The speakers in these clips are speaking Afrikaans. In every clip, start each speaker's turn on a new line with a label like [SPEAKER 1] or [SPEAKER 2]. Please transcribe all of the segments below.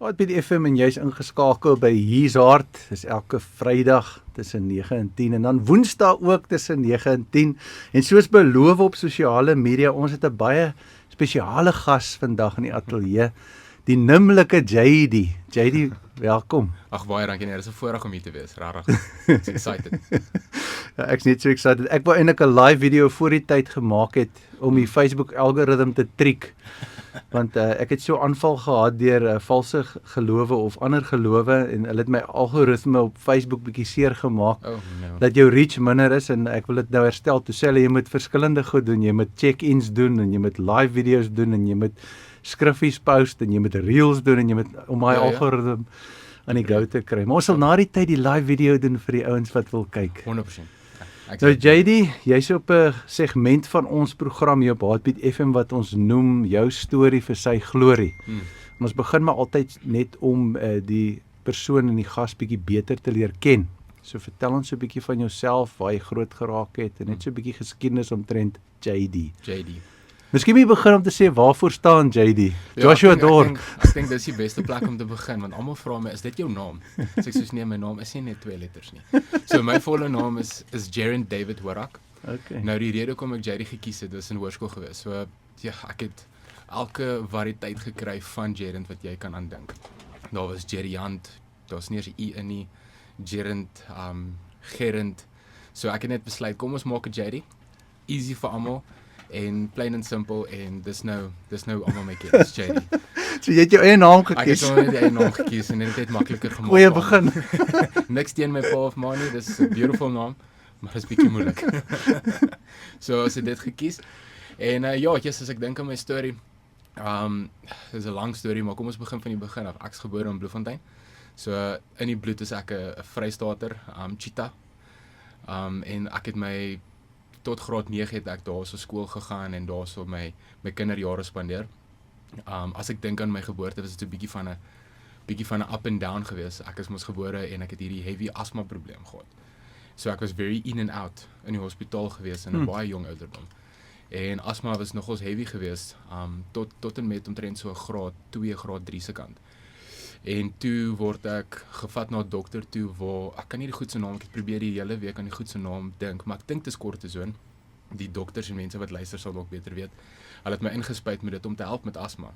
[SPEAKER 1] Heartbeat FM en jy's ingeskakel by Hier's Hart. Dis elke Vrydag tussen 9 en 10 en dan Woensdae ook tussen 9 en 10. En soos beloof op sosiale media, ons het 'n baie spesiale gas vandag in die ateljee, die nimmerlike JD. JD, welkom.
[SPEAKER 2] Ag baie dankie, nee, dis 'n voorreg om hier te wees, regtig. Ek's excited.
[SPEAKER 1] Ja, ek's net so excited. Ek wou eintlik 'n live video voor die tyd gemaak het om die Facebook algoritme te triek. Want ek het so aanval gehad deur valse gelowe of ander gelowe en hulle het my algoritme op Facebook bietjie seer gemaak.
[SPEAKER 2] Oh, no.
[SPEAKER 1] Dat jou reach minder is en ek wil dit nou herstel. Toe sê hulle jy moet verskillende goed doen. Jy moet check-ins doen en jy moet live video's doen en jy moet skriffies post en jy moet reels doen en jy moet om my algoritme aan die go te kry. Maar ons sal na die tyd die live video doen vir die ouens wat wil kyk.
[SPEAKER 2] 100%.
[SPEAKER 1] Nou JD, jy's op 'n segment van ons program hier op Heartbeat FM wat ons noem jou storie vir sy glorie. En ons begin maar altyd net om die persoon en die gas bietjie beter te leer ken. So vertel ons so 'n bietjie van jouself, waar jy groot geraak het en net so 'n bietjie geskiedenis omtrent JD. Miskien moet jy begin om te sê waarvoor staan JD? Joshua Dork.
[SPEAKER 2] Ek dink dis die beste plek om te begin want almal vra my, is dit jou naam? Sê ek soos nee, my naam is nie net 2 letters nie. So my volle naam is Jaren David Warak.
[SPEAKER 1] Okay.
[SPEAKER 2] Nou die rede hoekom ek JD gekies het, dis in hoërskool gewees. So ja, ek het elke variëteit gekry van Jaren wat jy kan aandink. Daar was Jeriant, daar's nie eens 'n I in nie. Gerend, Gerend. So ek het net besluit, kom ons maak 'n JD. Easy vir almal. En plain and simple en dis nou almal my ken, dis JD.
[SPEAKER 1] So jy het jou eie naam
[SPEAKER 2] Ek het
[SPEAKER 1] gekies.
[SPEAKER 2] sommer net die eie naam gekies en dit het makliker gemaak.
[SPEAKER 1] Goeie begin.
[SPEAKER 2] Niks teen my pa of ma nie, dis 'n beautiful naam, maar dis bietjie moeilik. So as ek dit gekies. En ja, as ek dink aan my storie, dis 'n lang storie, maar kom ons begin van die begin af. Ek's gebore in Bloemfontein. So in die bloed is ek 'n Vrystater, Cheetah. En ek het my tot graad 9 het ek daar so skool gegaan en daar so my kinderjare spandeer. As ek dink aan my geboorte was dit 'n bietjie van 'n up and down gewees. Ek is mos gebore en ek het hierdie heavy asma probleem gehad. So ek was very in and out in die hospitaal gewees in 'n baie jong ouderdom. En asma was nogals heavy gewees, tot en met omtrent so graad 2, graad 3 se kant. En toe word ek gevat na 'n dokter toe waar ek kan nie die goed se naam, ek het probeer die hele week aan die goed se naam dink, maar ek dink dit is kortison. Die dokters en mense wat luister sal dalk beter weet. Hulle het my ingespuit met dit om te help met asma.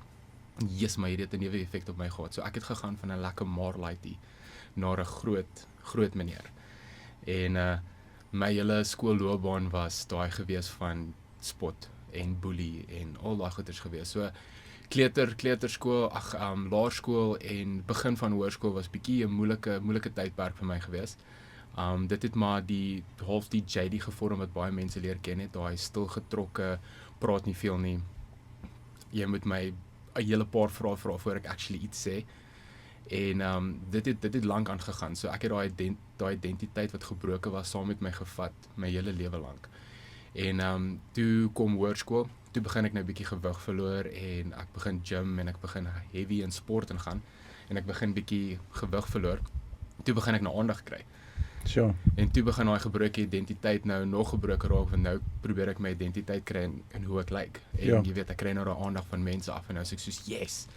[SPEAKER 2] Jesus, maar hierdie het 'n neeweffek op my gehad. So ek het gegaan van 'n lekker maarlaaitie na 'n groot meneer. En my hele skoolloopbaan was daai gewees van spot en boelie en al daai goeters gewees. So kleuterskool, laerskool en begin van hoërskool was bietjie 'n moeilike tydperk vir my gewees. Dit het maar die JD gevorm wat baie mense leer ken het, daai stilgetrokke, praat nie veel nie. Jy moet my 'n hele paar vrae vra voor ek actually iets sê. En dit het lank aangegaan. So ek het daai identiteit wat gebroken was saam met my gevat my hele lewe lank. En toe kom hoërskool, toe begin ek nou 'n bietjie gewig verloor en ek begin gym en ek begin heavy in sport ingaan en ek begin bietjie gewig verloor. Toe begin ek nou aandag kry.
[SPEAKER 1] Sure.
[SPEAKER 2] En toe begin daai gebroke identiteit nou nog gebroken raak want nou probeer ek my identiteit kry en hoe ek lyk. En jy weet ek kry nou daai aandag van mense af en nou sê ek soos yes.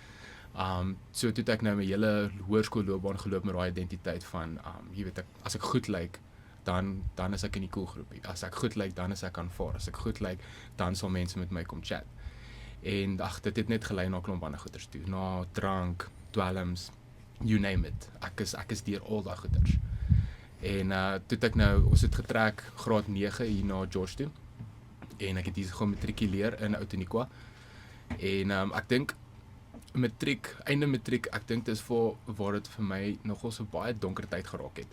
[SPEAKER 2] So toe het ek nou my hele hoërskoolloopbaan geloop met daai identiteit van jy weet as ek goed lyk dan is ek in die cool groepie. As ek goed lyk, dan is ek aanvaar. As ek goed lyk, dan sal mense met my kom chat. En dit het net gelei na 'n klomp ander goeters toe. Na drank, dwelms, you name it. Ek is deur al daai goeters. En toe het ek nou, ons het getrek graad 9 hier na George toe. En ek het hier gematrikuleer in Outeniqua. En ek dink einde matriek, ek dink dis waar dit vir my nogal so baie donker tyd geraak het.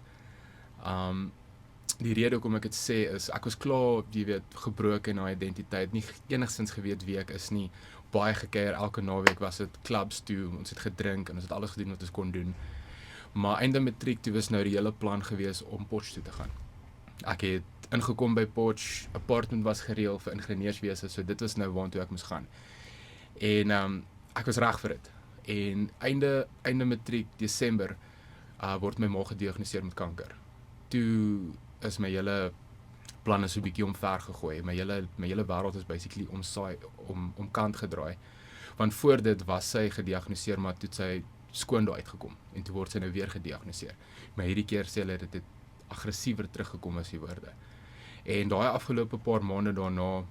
[SPEAKER 2] Die rede hoekom ek dit sê is, ek was klaar, jy weet, gebroken in my identiteit, nie enigstens geweet wie ek is nie, baie gekuier, elke naweek was dit clubs toe, ons het gedrink en ons het alles gedoen wat ons kon doen. Maar einde matriek toe was nou die hele plan gewees om Potch toe te gaan. Ek het ingekom by Potch, apartment was gereël vir ingenieurswese, so dit was nou waartoe ek moes gaan. En ek was reg vir dit. En einde matriek, Desember, word my ma gediagnoseer met kanker. Toe is my hele planne so 'n bietjie omver gegooi. My hele wêreld is basically om kant gedraai. Want voor dit was sy gediagnoseer, maar toe sy skoon daar uitgekom en toe word sy nou weer gediagnoseer. Maar hierdie keer sê hulle dit het aggressiewer teruggekom as die woorde. En daai afgelope paar maande daarna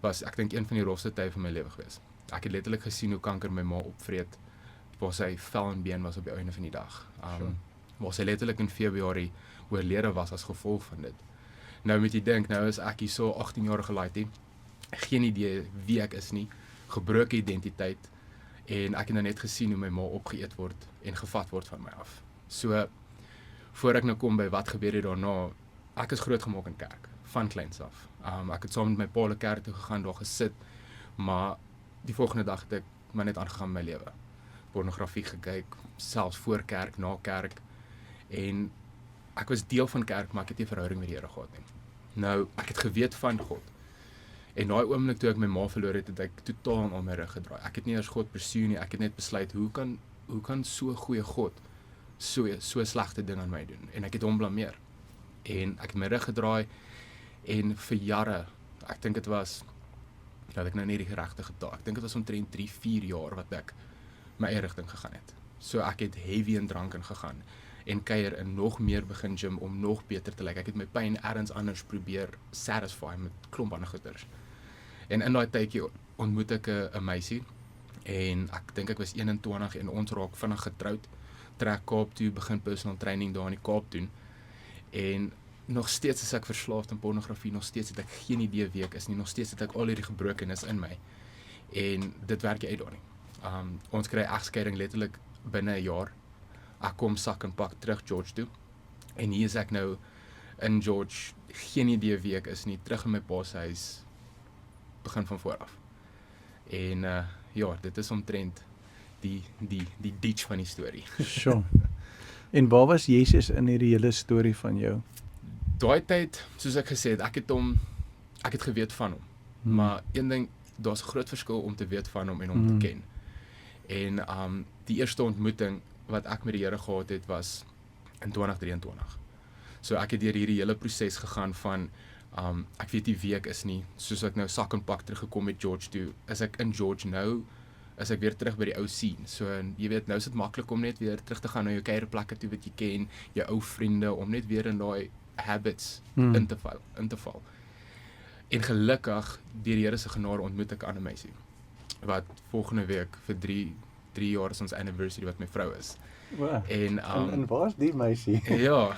[SPEAKER 2] was ek dink een van die rofste tye van my lewe gewees. Ek het letterlik gesien hoe kanker my ma opvreet, waar sy vel en been was op die einde van die dag. Waar sy letterlik in Februarie oorlede was as gevolg van dit. Nou moet jy dink, nou is ek hier so 18-jarige laaitie, geen idee wie ek is nie, gebroke identiteit, en ek het nou net gesien hoe my ma opgeëet word en gevat word van my af. So, voor ek nou kom by wat gebeur het daarna, ek is grootgemaak in kerk, van kleins af. Ek het saam met my pa kerk toe gegaan, daar gesit, maar die volgende dag het ek maar net aangegaan met my lewe. Pornografie gekyk, selfs voor kerk, na kerk, en ek was deel van kerk, maar ek het nie verhouding met die Here gehad nie. Nou, ek het geweet van God. En daai oomblik toe ek my ma verloor het, het ek totaal aan my rug gedraai. Ek het nie eers God pursue nie, ek het net besluit, hoe kan so goeie God so slegte ding aan my doen? En ek het hom blameer. En ek het my rug gedraai, en vir jare, ek dink dit was, dat ek nou nie die regte getal, ek dink dit was omtrent 3-4 jaar wat ek my eie rigting gegaan het. So ek het heavy in drank ingegaan, en kuier in nog meer begin gym om nog beter te lyk. Ek het my pyn ergens anders probeer satisfy met klomp ander goeders. En in daai tydjie ontmoet ek 'n meisie, en ek dink ek was 21 en ons raak vinnig getroud, trek Kaap toe, begin personal training daar in die Kaap doen, en nog steeds is ek verslaafd aan pornografie, nog steeds het ek geen idee wie ek is nie, nog steeds het ek al hierdie gebrokenis in my, en dit werk jy uit daar nie. Ons kry egskeiding letterlik binne 'n jaar. Ek kom sak en pak terug George toe, en hier is ek nou in George, geen idee wie ek is nie, terug in my pa se huis, begin van voor af. En ja, dit is omtrent die ditch van die storie.
[SPEAKER 1] Sure. En waar was Jesus in hierdie hele storie van jou?
[SPEAKER 2] Daai tyd, soos ek gesê het, ek het geweet van hom. Maar een ding, daar's 'n groot verskil om te weet van hom en hom te ken. En die eerste ontmoeting wat ek met die Here gehad het, was in 2023. So ek het deur hierdie hele proses gegaan van ek weet nie wie ek is nie, soos ek nou sak en pak teruggekom met George toe, is ek in George nou, is ek weer terug by die ou scene. So jy weet, nou is dit maklik om net weer terug te gaan na jou kuierplekke toe wat jy ken, jou ou vriende, om net weer in daai habits in te val. En gelukkig, deur die Here se genade ontmoet ek 'n ander meisie, wat volgende week vir 3 jaar is ons anniversary wat my vrou is.
[SPEAKER 1] Wow. En waar is die meisie?
[SPEAKER 2] Ja,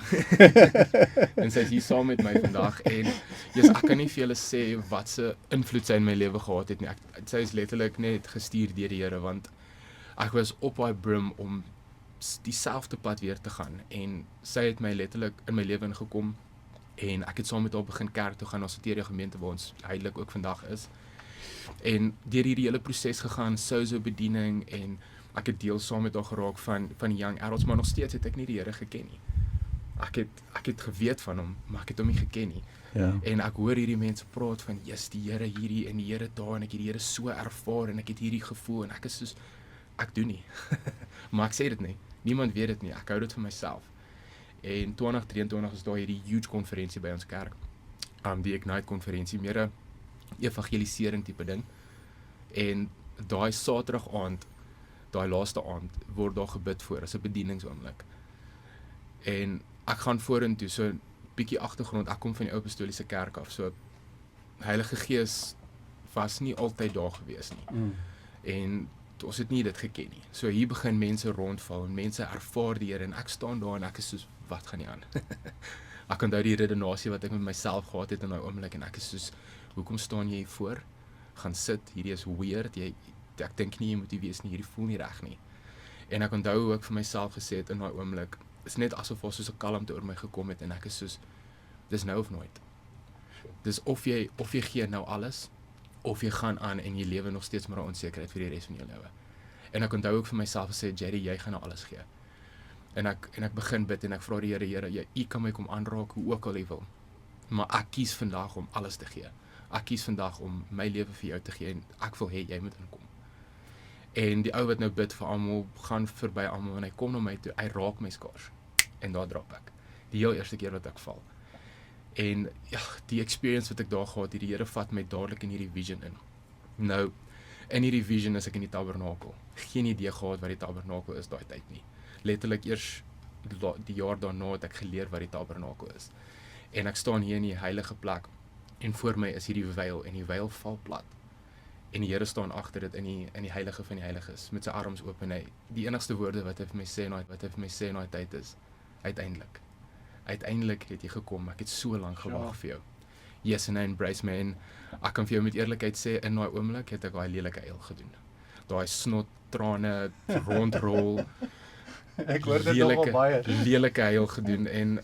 [SPEAKER 2] en sy is hier saam met my vandag, en ek kan nie vir julle sê wat se invloed sy in my lewe gehad het nie. Sy is letterlik net gestuur deur die Here, want ek was op daai brim om dieselfde pad weer te gaan, en sy het my letterlik in my lewe ingekom, en ek het saam met haar begin kerk toe gaan, na Soteria gemeente waar ons heilig ook vandag is, en deur hierdie hele proses gegaan, sozo bediening, en ek het deel saam met haar geraak van young adults, maar nog steeds het ek nie die Here geken nie. Ek het geweet van hom, maar ek het hom nie geken nie.
[SPEAKER 1] Ja.
[SPEAKER 2] En ek hoor hierdie mense praat van, die Here hierdie en die Here daar, en ek het die Here so ervaar, en ek het hierdie gevoel, en ek is soos, ek doen nie. Maar ek sê dit nie, niemand weet dit nie, ek hou dit vir myself. En 2023 is daar hierdie huge konferensie by ons kerk, die Ignite konferensie, meer 'n evangelisering tipe ding, en daai Saterdag aand, daai laaste aand, word daar gebid voor, as 'n bedieningsoomblik. En ek gaan vorentoe, so 'n bietjie agtergrond, ek kom van die ou apostoliese kerk af, so Heilige Gees was nie altyd daar gewees nie. En ons het nie dit geken nie. So hier begin mense rondval, en mense ervaar die Here, en ek staan daar, en ek is soos, wat gaan nie aan? Ek onthou die redenasie wat ek met myself gehad het in daai oomblik, en ek is soos, hoekom staan jy hier voor? Gaan sit, hierdie is weird, ek dink nie jy moet hier wees nie, hierdie voel nie reg nie. En ek onthou hoe ek vir myself gesê het in daai oomblik, is net asof daar soos 'n kalmte oor my gekom het, en ek is soos, dis nou of nooit. Dis of jy gee nou alles, of jy gaan aan en jy lewe nog steeds maar 'n onsekerheid vir die res van jou lewe. En ek onthou ook vir myself gesê, Jerry, jy gaan nou alles gee. En ek begin bid, en ek vra die Here, U kan my kom aanraak hoe ook al U wil. Maar ek kies vandag om alles te gee. Ek kies vandag om my lewe vir jou te gee, en ek wil hê jy moet inkom. En die ou wat nou bid vir almal, gaan verby almal, en hy kom na my toe, hy raak my skaars, en daar drop ek. Die heel eerste keer wat ek val. En ja, die experience wat ek daar gehad, die Here vat my dadelik in hierdie vision in. Nou, In hierdie vision is ek in die tabernakel. Geen idee gehad wat die tabernakel is daai tyd nie. Letterlik eers die jaar daarna het ek geleer wat die tabernakel is. En ek staan hier in die heilige plek en voor my is hierdie veil en die veil val plat. En die Here staan agter dit in die heilige van die heiliges met sy arms oop en die enigste woorde wat hy vir my sê in daai tyd is uiteindelik het jy gekom. Ek het so lank gewag vir jou. Yes, en hy embrace my en ek kan vir jou met eerlikheid sê in daai oomblik het ek daai lelike huil gedoen. Daai snot, trane rondrol.
[SPEAKER 1] Ek hoor dit nogal baie.
[SPEAKER 2] Lelike huil gedoen en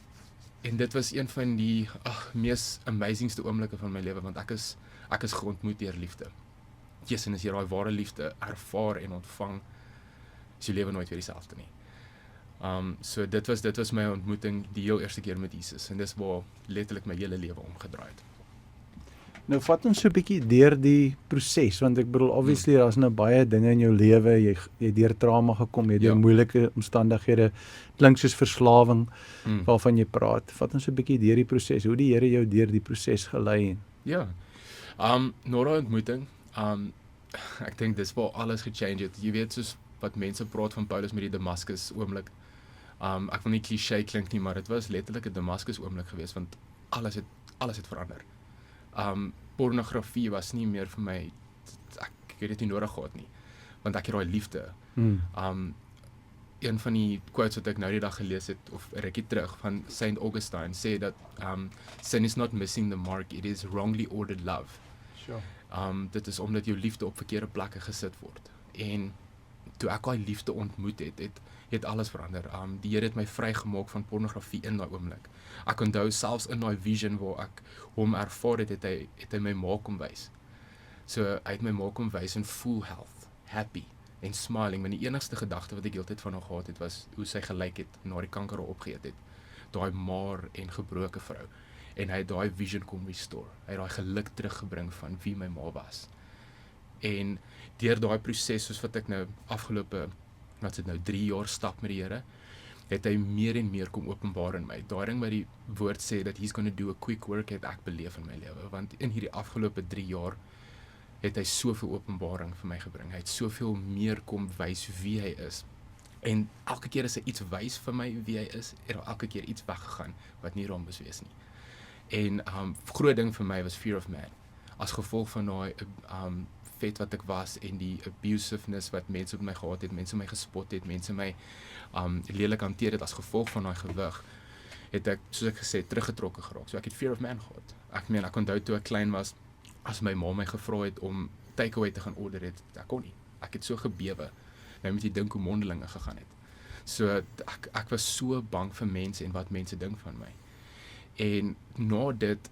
[SPEAKER 2] dit was een van die mees amazingste oomblikke van my lewe want ek is geontmoet deur liefde. Jesus, en as jy daai ware liefde ervaar en ontvang, is jou lewe nooit weer dieselfde nie. So dit was my ontmoeting die heel eerste keer met Jesus en dis waar letterlik my hele lewe omgedraai het.
[SPEAKER 1] Nou vat ons so 'n bietjie deur die proses want ek bedoel obviously daar's nou baie dinge in jou lewe, jy deur trauma gekom, jy deur moeilike omstandighede, klink soos verslawing waarvan jy praat. Vat ons so 'n bietjie deur die proses, hoe die Here jou deur die proses gelei.
[SPEAKER 2] Ja. Na daai ontmoeting, ek dink dis waar alles gechange het. Jy weet soos wat mense praat van Paulus met die Damaskus oomblik. Ek wil nie cliché klink nie, maar dit was letterlik 'n Damaskus oomblik geweest want alles het verander. Pornografie was nie meer vir my, ek het dit nie nodig gehad nie, want ek het daai liefde. Een van die quotes wat ek nou die dag gelees het, of 'n rukkie terug, van Saint Augustine, sê dat sin is not missing the mark, it is wrongly ordered love.
[SPEAKER 1] Sure.
[SPEAKER 2] Dit is omdat jou liefde op verkeerde plekke gesit word. En toe ek daai liefde ontmoet het alles verander. Die Here het my vrygemaak van pornografie in daai oomblik. Ek onthou selfs in daai vision waar ek hom ervaar het hy my ma kom wys. So hy het my ma kom wys in full health, happy en smiling, want die enigste gedagte wat ek heeltyd van haar gehad het was hoe sy gelyk het na die kanker haar opgeëet het. Daai maar en gebroke vrou. En hy het daai vision kom restore. Hy het daai geluk teruggebring van wie my ma was. En deur daai proses soos wat ek nou afgelope 3 jaar stap met die Here, het hy meer en meer kom openbaar in my. Daai ding wat die woord sê dat he's going to do a quick work het ek beleef in my lewe, want in hierdie afgelope 3 jaar het hy soveel openbaring vir my gebring. Hy het soveel meer kom wys wie hy is. En elke keer as hy iets wys vir my wie hy is, het daar elke keer iets weggegaan wat nie rond bewees nie. En groot ding vir my was fear of man. As gevolg van daai vet wat ek was en die abusiveness wat mense op my gehad het, mense my gespot het, mense my lelik hanteer het as gevolg van daai gewig, het ek, soos ek gesê, teruggetrokke geraak. So ek het fear of man gehad. Ek onthou toe ek klein was, as my ma my gevra het om takeaway te gaan order het, ek kon nie. Ek het so gebewe. Nou moet jy dink hoe mondelinge gegaan het. So ek was so bang vir mense en wat mense dink van my. En na dit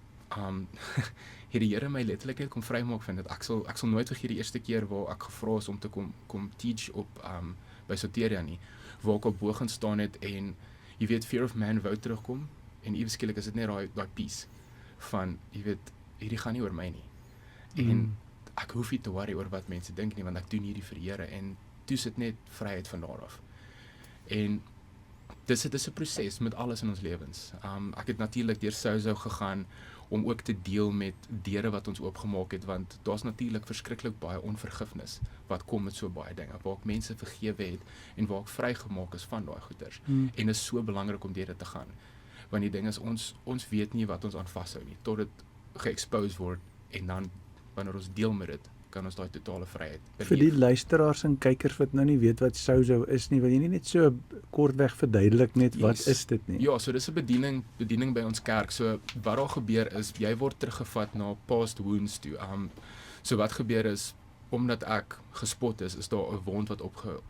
[SPEAKER 2] het die Here my letterlik net kom vrymaak van dit. Ek sal nooit vergeet die eerste keer waar ek gevra is om te kom teach op by Soteria nie, waar ek op bo gaan staan het en jy weet fear of man wou terugkom en ewe skielik is dit net daai peace van jy weet hierdie gaan nie oor my nie. En ek hoef nie te worry oor wat mense dink nie want ek doen hierdie vir die Here en toe sit net vryheid van daar af. En dis 'n proses met alles in ons lewens. Ek het natuurlik deur Sozo gegaan om ook te deel met deure wat ons oopgemaak het, want daar's natuurlik verskriklik baie onvergifnis wat kom met so baie dinge, waar ek mense vergewe het en waar ek vrygemaak is van daai goeters. En dit is so belangrik om deur dit te gaan. Want die ding is ons weet nie wat ons aan vashou nie, tot dit ge-expose word en dan wanneer ons deel met dit, kan ons daai totale vryheid beleef.
[SPEAKER 1] Vir die luisteraars en kykers wat nou nie weet wat Sozo is nie, wil jy nie net so kortweg verduidelik net wat is dit nie?
[SPEAKER 2] Ja, so dis 'n bediening by ons kerk. So wat daar gebeur is, jy word teruggevat na past wounds toe. So wat gebeur is, omdat ek gespot is daar 'n wond wat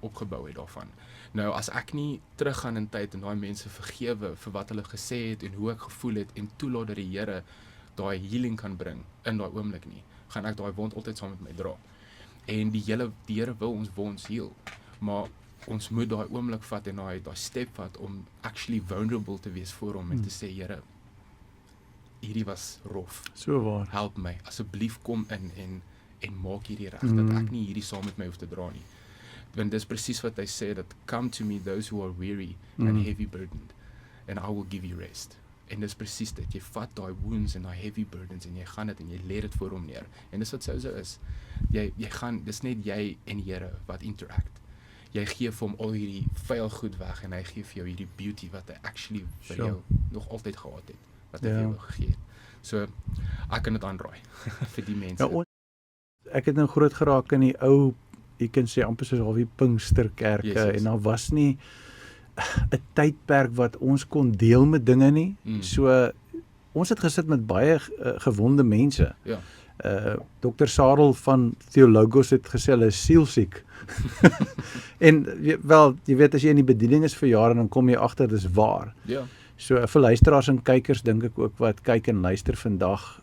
[SPEAKER 2] opgebou het daarvan. Nou as ek nie teruggaan in tyd en daai mense vergewe vir wat hulle gesê het en hoe ek gevoel het en toelaat dat die Here daai healing kan bring in daai oomblik nie, gaan ek daai wond altyd saam met my dra. En die Here wil ons wonds heal, maar ons moet daai oomblik vat en daai step vat om actually vulnerable te wees voor hom en te sê, Here, hierdie was rof.
[SPEAKER 1] So waar.
[SPEAKER 2] Help my, asseblief kom in en maak hierdie reg, dat ek nie hierdie saam met my hoef te dra nie. Want dis presies wat hy sê, dat come to me those who are weary and heavy burdened, and I will give you rest. En dis presies dit. Jy vat daai wounds en daai heavy burdens en jy gaan dit en jy lê dit voor hom neer. En dis wat so is. Jy gaan, dis net jy en die Here wat interact. Jy gee vir hom al hierdie vuil goed weg en hy gee vir jou hierdie beauty wat hy actually vir jou nog altyd gehad het, wat hy vir jou gegee het. So ek kan dit aanraai vir die mense.
[SPEAKER 1] Ja, ek het nou groot geraak in die ou, jy kan sê amper soos al die Pinksterkerke, en daar was nie 'n tydperk wat ons kon deel met dinge nie. So ons het gesit met baie gewonde mense.
[SPEAKER 2] Ja.
[SPEAKER 1] Dr. Sarel van Theologos het gesê hulle is sielsiek. En wel, jy weet, as jy in die bediening is vir jare, dan kom jy agter dis waar.
[SPEAKER 2] Ja.
[SPEAKER 1] So vir luisteraars en kykers dink ek ook wat kyk en luister vandag,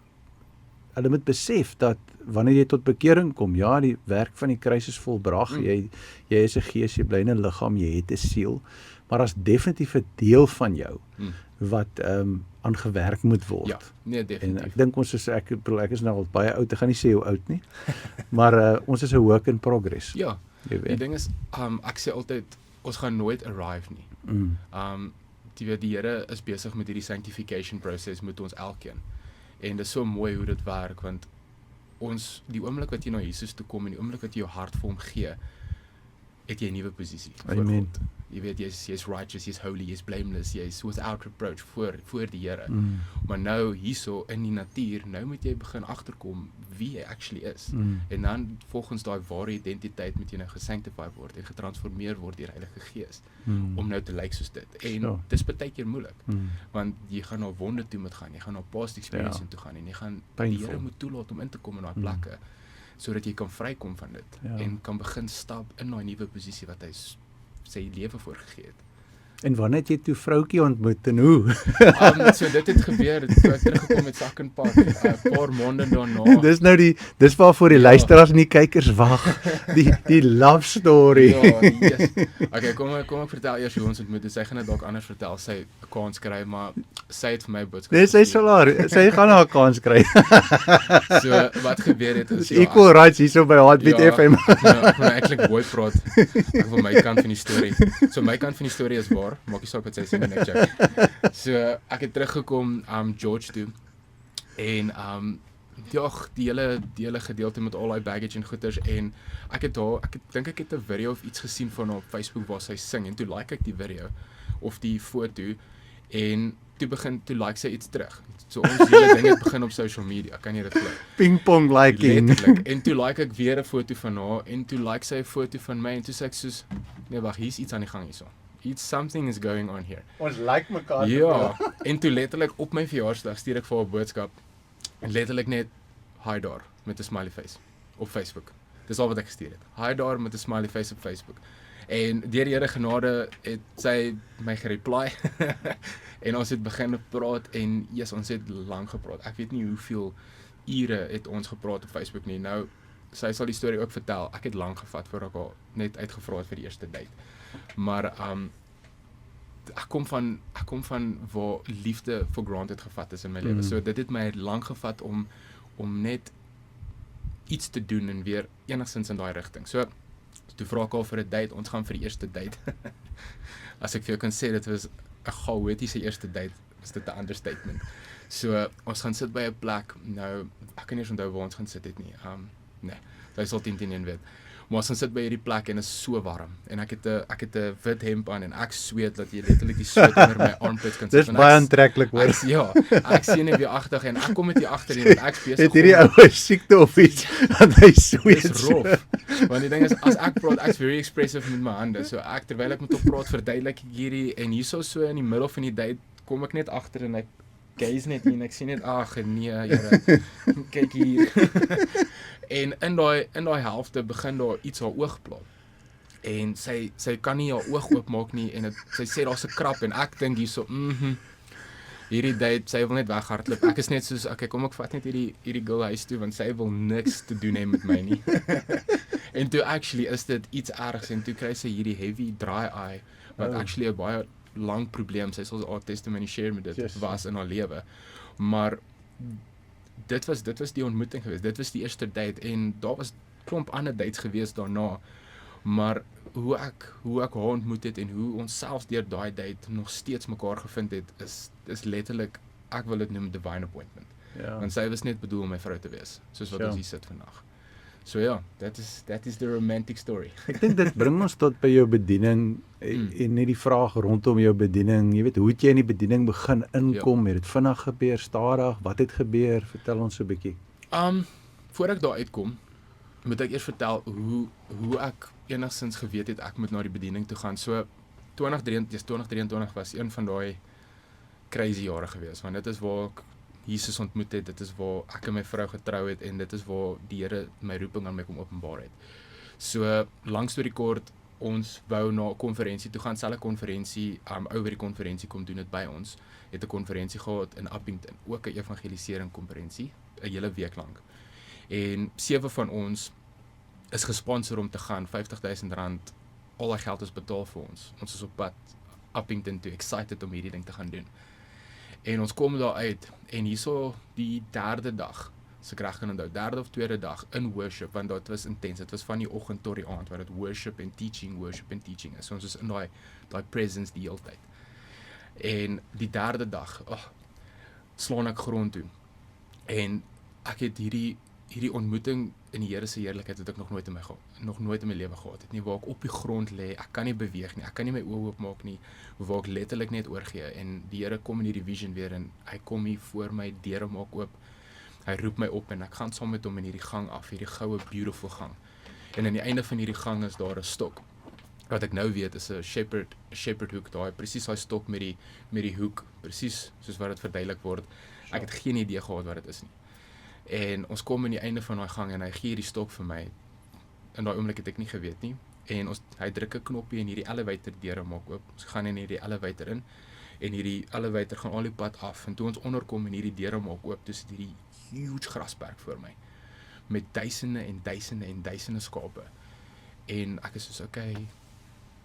[SPEAKER 1] hulle moet besef dat wanneer jy tot bekering kom, ja, die werk van die kruis is volbrag, jy is 'n gees, jy bly in 'n liggaam, jy het 'n siel, maar as definitief 'n deel van jou wat aan gewerk moet word.
[SPEAKER 2] Ja, nee, definitief.
[SPEAKER 1] En ek dink ons is, ek is nou al baie oud, ek gaan nie sê hoe oud nie, maar ons is 'n work in progress.
[SPEAKER 2] Ja, die ding is, ek sê altyd, ons gaan nooit arrive nie. Die Here is besig met hierdie sanctification proses met ons elkeen. En dit is so mooi hoe dit werk, want die oomblik wat jy na Jesus toe kom en die oomblik wat jy jou hart vir hom gee, het jy 'n nuwe posisie voor God. Jy weet, jy's righteous, jy's holy, jy's blameless, jy's without reproach voor die Here. Maar nou hierso in die natuur, nou moet jy begin agterkom wie jy actually is. En dan volgens daai ware identiteit moet jy nou gesanctify word en getransformeer word deur die Heilige Gees om nou te lyk soos dit. En dis baie keer moeilik, want jy gaan na wonde toe moet gaan, jy gaan na past experience toe gaan en jy gaan die Here moet toelaat om in te kom in daai plekke sodat jy kan vrykom van dit en kan begin stap in daai nuwe posisie wat hy sy lewe voorgegee het.
[SPEAKER 1] En wanneer het jy toe vroutjie ontmoet en hoe?
[SPEAKER 2] So dit het gebeur, toe ek teruggekom met sak en pak, 'n paar maande daarna.
[SPEAKER 1] Dis waarvoor die luisteraars en die kykers wag. Die love story.
[SPEAKER 2] Ja, yes. Okay, kom ek vertel eers hoe ons ontmoet. Sy gaan dit dalk anders vertel. Sy 'n kans kry, maar sy het vir my boodskap.
[SPEAKER 1] Nee, sy sal haar, sy gaan haar kans kry.
[SPEAKER 2] So wat gebeur het is
[SPEAKER 1] equal rights hierso by Heartbeat FM.
[SPEAKER 2] Ek wil eintlik mooi praat. Ek wil my kant van die storie. So my kant van die storie is waar. Maak nie saak wat sy sê nie, ek joke. So ek het teruggekom George toe en die hele gedeelte met al daai baggage en goeders en ek dink ek het 'n video of iets gesien van haar op Facebook waar sy sing en toe like ek die video of die foto en toe like sy iets terug. So ons hele ding het begin op social media, kan jy dit glo?
[SPEAKER 1] Pingpong liking.
[SPEAKER 2] Letterlik. En toe like ek weer 'n foto van haar en toe like sy 'n foto van my en toe sê ek soos nee wag, hier's iets aan die gang hierso. Something is going on here.
[SPEAKER 1] Ons like mekaar.
[SPEAKER 2] Ja, en toe letterlik op my verjaarsdag stuur ek vir haar 'n boodskap en letterlik net hi daar met 'n smiley face op Facebook. Dis al wat ek gestuur het. Hi daar met 'n smiley face op Facebook. En deur die Here genade het sy my gereply en ons het begin praat en ons het lank gepraat. Ek weet nie hoeveel ure het ons gepraat op Facebook nie. Nou, sy sal die storie ook vertel. Ek het lank gevat voor ek haar net uitgevra het vir die eerste date. Maar ek kom van waar liefde for granted gevat is in my lewe. So dit het my lank gevat om net iets te doen en weer enigstens in daai rigting. So toe vra ek al vir 'n date, ons gaan vir die eerste date. As ek vir jou kan sê dit was 'n chaotiese eerste date, was dit 'n understatement. So ons gaan sit by 'n plek. Nou ek kan nie eens onthou waar ons gaan sit het nie. Nee, jy sal 10 weet. Maar ons gaan sit by hierdie plek en is so warm en ek het 'n wit hemp aan en ek sweet dat jy letterlik die sweet onder my armpits kan sien.
[SPEAKER 1] Dis baie aantreklik hoor.
[SPEAKER 2] Ja, ek sien net weer agter en ek kom met hier agter en ek besig.
[SPEAKER 1] Het hierdie oue siekte of iets dat hy sweet.
[SPEAKER 2] Dis rof. Want die ding is as ek praat, ek's very expressive met my hande. So terwyl ek met hom praat, verduidelik ek hierdie en hierso so in die middel van die date kom ek net agter en ek gaze net en ek sien net ag nee, Here. Kyk hier. En in daai helfte begin daar iets haar oog pla. En sy kan nie haar oog oopmaak nie en sy sê daar's 'n krap en ek dink hierso, hierdie date, sy wil net weghardloop. Ek is net soos, okay, kom ek vat net hierdie girl huis toe want sy wil niks te doen hê met my nie. En toe actually is dit iets ergs en toe kry sy hierdie heavy dry eye wat actually 'n baie lang probleem, sy sal haar testimony share met dit was in haar lewe. Maar dit was die ontmoeting geweest. Dit was die eerste date en daar was klomp ander dates geweest daarna. Maar hoe ek haar ontmoet het en hoe ons selfs deur daai date nog steeds mekaar gevind het, is letterlik, ek wil dit noem divine appointment.
[SPEAKER 1] Ja.
[SPEAKER 2] Want sy was net bedoel om my vrou te wees, soos wat
[SPEAKER 1] Ja.
[SPEAKER 2] ons hier sit vandag. So ja, that is the romantic story.
[SPEAKER 1] Ek dink dit bring ons tot by jou bediening en net die vraag rondom jou bediening. Jy weet, hoe het jy in die bediening begin inkom? Het dit vinnig gebeur, stadig? Wat het gebeur? Vertel ons so 'n bietjie.
[SPEAKER 2] Voor ek daar uitkom, moet ek eers vertel hoe ek enigstens geweet het ek moet na die bediening toe gaan. So 2023 was een van daai crazy jare gewees, want dit is waar ek Jesus ontmoet het, dit is waar ek en my vrou getrou het en dit is waar die Here my roeping aan my kom openbaar het. So langs storie kort, ons wou na 'n konferensie toe gaan, selfe konferensie, ou by die konferensie kom doen dit by ons, het 'n konferensie gehad in Appington, ook 'n evangelisering konferensie, 'n hele week lank. En 7 van ons is gesponsor om te gaan, R50,000, al die geld is betaal vir ons. Ons is op pad Appington toe, excited om hierdie ding te gaan doen. En ons kom daar uit, en hierso die derde dag, as ek reg kan onthou, derde of tweede dag in worship, want dit was intens, dit was van die oggend tot die aand, waar dit worship en teaching is. So ons is in daai presence die hele tyd. En die derde dag, slaan ek grond toe. En ek het hierdie ontmoeting in die Here se heerlikheid het ek nog nooit in my lewe gehad het nie, waar ek op die grond lê, ek kan nie beweeg nie, ek kan nie my oë oopmaak nie, waar ek letterlik net oorgee, en die Here kom in hierdie vision weer, en hy kom hier voor my, deure maak oop, hy roep my op, en ek gaan saam met hom in hierdie gang af, hierdie goue beautiful gang, en aan die einde van hierdie gang is daar 'n stok, wat ek nou weet is 'n shepherd hoek, daai presies daai stok met die hoek, presies soos wat dit verduidelik word. Ek het geen idee gehad wat dit is nie. En ons kom aan die einde van daai gang en hy gee die stok vir my. In daai oomblik het ek nie geweet nie. En hy druk 'n knoppie en hierdie elevator deure maak oop. Ons gaan in hierdie elevator in en hierdie elevator gaan al die pad af. En toe ons onderkom en hierdie deure maak oop, dis hierdie huge grasperk voor my met duisende en duisende en duisende skape. En ek is soos, okay,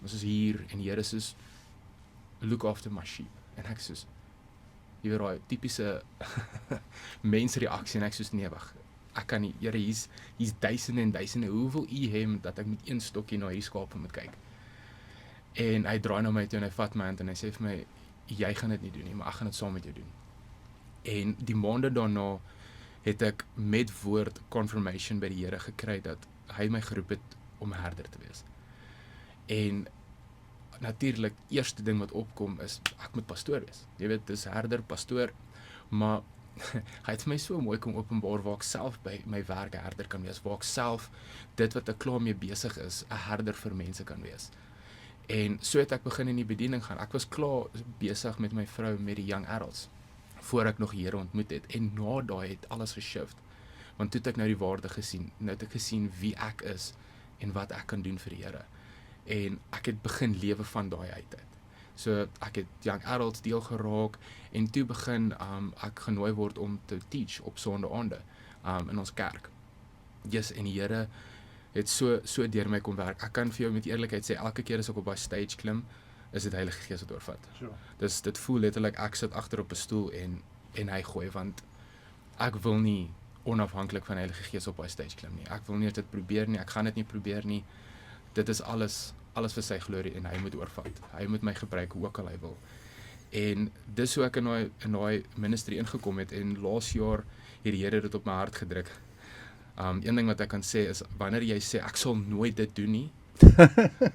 [SPEAKER 2] ons is hier en die Here is look after my sheep. En ek soos, jy weet daai tipiese mensreaksie, en ek soos, nee, wag, ek kan nie, Here, hier's duisende en duisende, hoe wil u hê dat ek met een stokkie na hierdie skape moet kyk? En hy draai na my toe en hy vat my hand en hy sê vir my, jy gaan dit nie doen nie, maar ek gaan dit saam met jou doen. En die maande daarna het ek met woord confirmation by die Here gekry dat hy my geroep het om 'n herder te wees. En natuurlik, eerste ding wat opkom is, ek moet pastoor wees. Jy weet, dis herder, pastoor, maar hy het vir my so mooi kom openbaar waar ek self by my werk 'n herder kan wees, waar ek self dit wat ek klaar mee besig is, 'n herder vir mense kan wees. En so het ek begin in die bediening gaan. Ek was klaar besig met my vrou met die young adults, voor ek nog die Here ontmoet het. En na daai het alles geshift. Want toe het ek nou die waarde gesien. Nou het ek gesien wie ek is en wat ek kan doen vir die Here. En ek het begin lewe van daai uit. So ek het young adults deel geraak en toe begin ek genooi word om te teach op sondaande in ons kerk. Yes, en die Here het so deur my kom werk. Ek kan vir jou met eerlikheid sê, elke keer as ek op daai stage klim, is dit Heilige Gees wat oorvat.
[SPEAKER 1] Sure.
[SPEAKER 2] Dit voel letterlik ek sit agter op 'n stoel en hy gooi, want ek wil nie onafhanklik van Heilige Gees op daai stage klim nie. Ek wil nie dit probeer nie, ek gaan dit nie probeer nie. Dit is alles vir sy glorie en hy moet oorvat. Hy moet my gebruik hoe ook al hy wil. En dis hoe ek in daai ministry ingekom het, en laas jaar het die Here dit op my hart gedruk. Een ding wat ek kan sê is, wanneer jy sê ek sal nooit dit doen nie,